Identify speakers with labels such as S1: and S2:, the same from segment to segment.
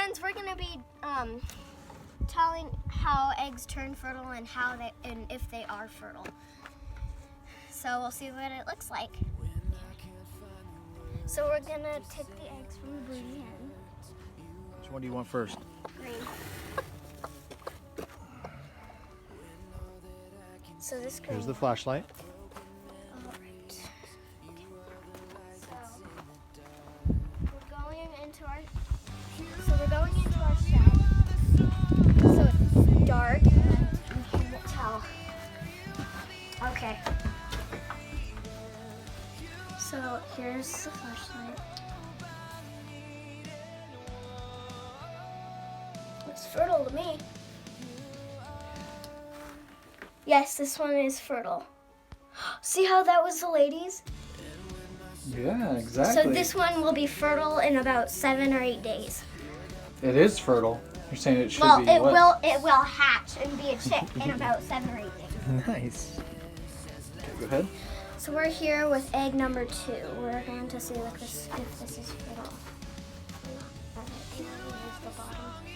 S1: friends, we're gonna be telling how eggs turn fertile and if they are fertile. So we'll see what it looks like. So we're gonna take the eggs from the broody hen.
S2: Which one do you want first?
S1: Green. So this green.
S2: Here's the flashlight.
S1: Alright. So we're going into our shed. So it's dark and you can't tell. Okay. So here's the flashlight. Looks fertile to me. Yes, this one is fertile. See how that was the ladies?
S2: Yeah, exactly.
S1: So this one will be fertile in about 7 or 8 days.
S2: It is fertile. You're saying it should
S1: Well,
S2: be
S1: it
S2: what?
S1: will hatch and be a chick in about 7 or 8 days.
S2: Nice. Okay, go ahead.
S1: So we're here with egg number 2. We're going to see if this is fertile. Here's the bottom.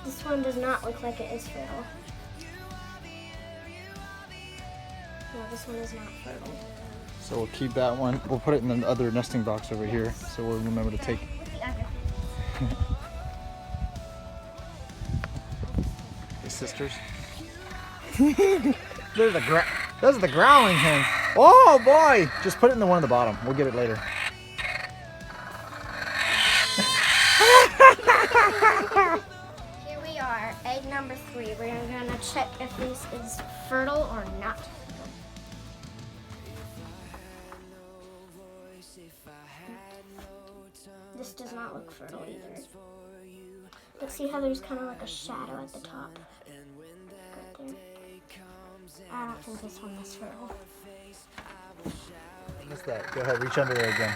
S1: This one does not look like it is fertile. No, this one is not fertile.
S2: So we'll keep that one. We'll put it in the other nesting box over here, so we'll remember to take.
S1: With the other.
S2: Hey, sisters. Those are the growling hens. Oh boy! Just put it in the one at the bottom. We'll get it later.
S1: Here we are, egg number 3. We're gonna check if this is fertile or not. This does not look fertile either. But see how there's kind of like a shadow at the top? Right there. I don't think this one is fertile.
S2: What's that? Go ahead, reach under there again.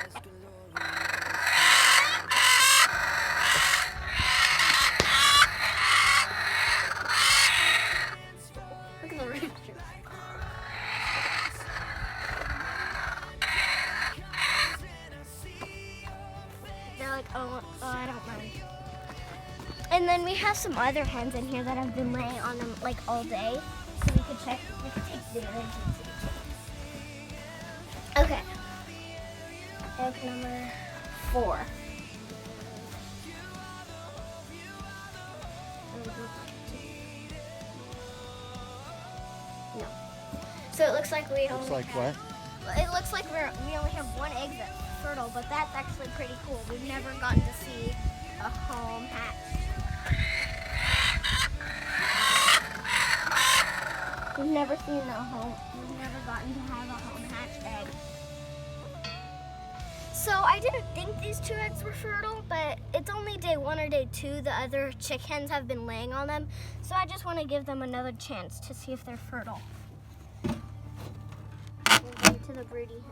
S1: Look at the rooster. They're like, oh, I don't mind. And then we have some other hens in here that have been laying on them like all day. So we could check, we could take the eggs and see. Okay. Egg number 4. No. So it looks like we only
S2: Looks like
S1: have,
S2: what?
S1: It looks like we only have 1 egg that's fertile, but that's actually pretty cool. We've never gotten to see a home hatch. We've never seen a home. We've never gotten to have a home hatched egg. So I didn't think these 2 eggs were fertile, but it's only day 1 or day 2. The other chick hens have been laying on them, so I just want to give them another chance to see if they're fertile. We'll go to the broody hen.